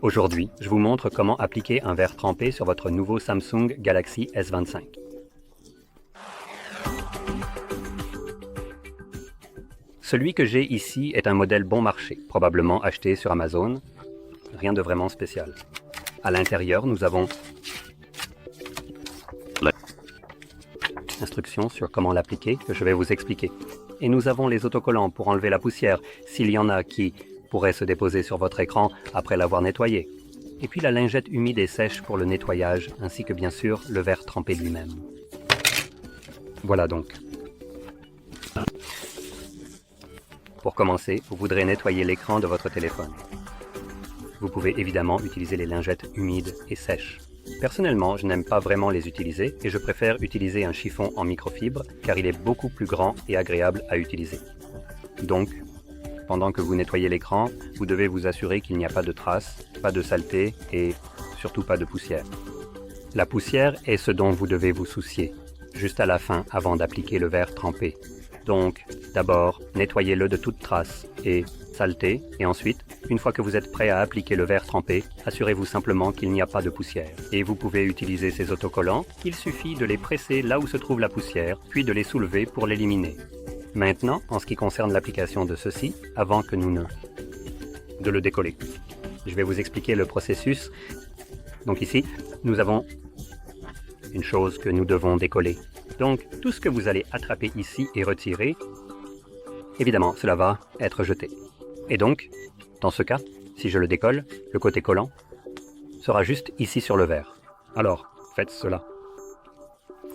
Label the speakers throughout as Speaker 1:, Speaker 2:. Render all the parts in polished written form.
Speaker 1: Aujourd'hui, je vous montre comment appliquer un verre trempé sur votre nouveau Samsung Galaxy S25. Celui que j'ai ici est un modèle bon marché, probablement acheté sur Amazon. Rien de vraiment spécial. À l'intérieur, nous avons instructions sur comment l'appliquer, que je vais vous expliquer. Et nous avons les autocollants pour enlever la poussière, s'il y en a qui pourraient se déposer sur votre écran après l'avoir nettoyé. Et puis la lingette humide et sèche pour le nettoyage, ainsi que bien sûr le verre trempé lui-même. Voilà donc. Pour commencer, vous voudrez nettoyer l'écran de votre téléphone. Vous pouvez évidemment utiliser les lingettes humides et sèches. Personnellement, je n'aime pas vraiment les utiliser et je préfère utiliser un chiffon en microfibre car il est beaucoup plus grand et agréable à utiliser. Donc, pendant que vous nettoyez l'écran, vous devez vous assurer qu'il n'y a pas de traces, pas de saleté et surtout pas de poussière. La poussière est ce dont vous devez vous soucier, juste à la fin avant d'appliquer le verre trempé. Donc, d'abord, nettoyez-le de toute trace et saleté, et ensuite, une fois que vous êtes prêt à appliquer le verre trempé, assurez-vous simplement qu'il n'y a pas de poussière. Et vous pouvez utiliser ces autocollants, il suffit de les presser là où se trouve la poussière, puis de les soulever pour l'éliminer. Maintenant, en ce qui concerne l'application de ceci, avant que de le décoller. Je vais vous expliquer le processus. Donc ici, nous avons une chose que nous devons décoller. Donc, tout ce que vous allez attraper ici et retirer, évidemment, cela va être jeté. Et donc, dans ce cas, si je le décolle, le côté collant sera juste ici sur le verre. Alors, faites cela.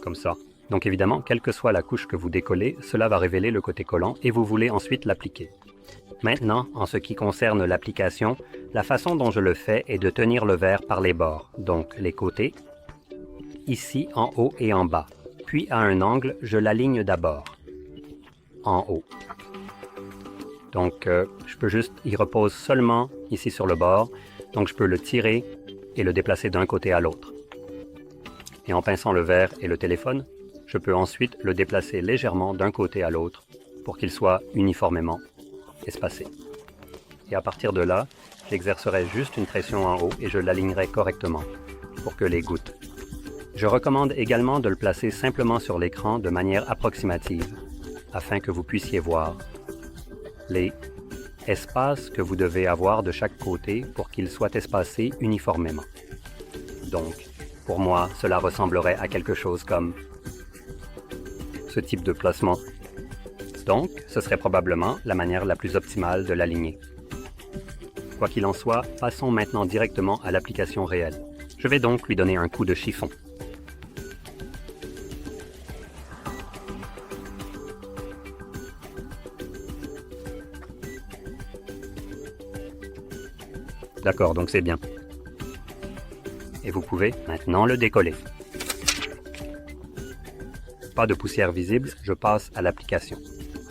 Speaker 1: Comme ça. Donc évidemment, quelle que soit la couche que vous décollez, cela va révéler le côté collant et vous voulez ensuite l'appliquer. Maintenant, en ce qui concerne l'application, la façon dont je le fais est de tenir le verre par les bords, donc les côtés, ici en haut et en bas. Puis à un angle, je l'aligne d'abord, en haut. Donc je peux juste, il repose seulement ici sur le bord, donc je peux le tirer et le déplacer d'un côté à l'autre. Et en pinçant le verre et le téléphone, je peux ensuite le déplacer légèrement d'un côté à l'autre pour qu'il soit uniformément espacé. Et à partir de là, j'exercerai juste une pression en haut et je l'alignerai correctement pour que les gouttes. Je recommande également de le placer simplement sur l'écran de manière approximative afin que vous puissiez voir les espaces que vous devez avoir de chaque côté pour qu'ils soient espacés uniformément. Donc, pour moi, cela ressemblerait à quelque chose comme ce type de placement. Donc, ce serait probablement la manière la plus optimale de l'aligner. Quoi qu'il en soit, passons maintenant directement à l'application réelle. Je vais donc lui donner un coup de chiffon. D'accord, donc c'est bien. Et vous pouvez maintenant le décoller. Pas de poussière visible, je passe à l'application.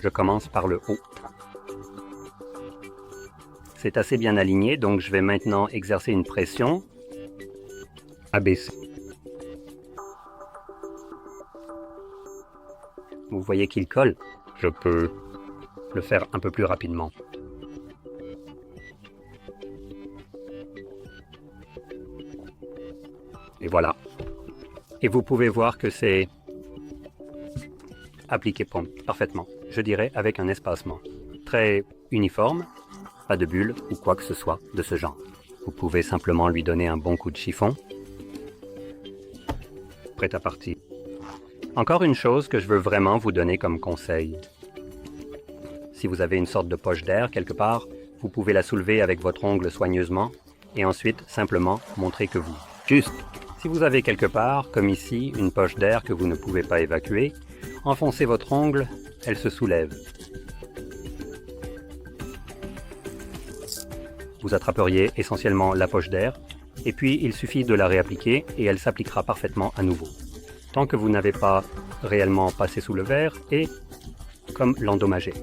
Speaker 1: Je commence par le haut. C'est assez bien aligné, donc je vais maintenant exercer une pression abaissée. Vous voyez qu'il colle. Je peux le faire un peu plus rapidement. Et voilà. Et vous pouvez voir que c'est appliqué parfaitement, je dirais avec un espacement très uniforme, pas de bulles ou quoi que ce soit de ce genre. Vous pouvez simplement lui donner un bon coup de chiffon. Prêt à partir. Encore une chose que je veux vraiment vous donner comme conseil. Si vous avez une sorte de poche d'air quelque part, vous pouvez la soulever avec votre ongle soigneusement et ensuite simplement montrer que juste. Si vous avez quelque part, comme ici, une poche d'air que vous ne pouvez pas évacuer, enfoncez votre ongle, elle se soulève. Vous attraperiez essentiellement la poche d'air, et puis il suffit de la réappliquer et elle s'appliquera parfaitement à nouveau. Tant que vous n'avez pas réellement passé sous le verre et comme l'endommager.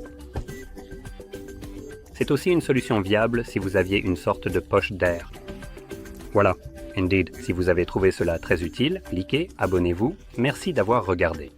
Speaker 1: C'est aussi une solution viable si vous aviez une sorte de poche d'air. Voilà. Indeed, si vous avez trouvé cela très utile, likez, abonnez-vous. Merci d'avoir regardé.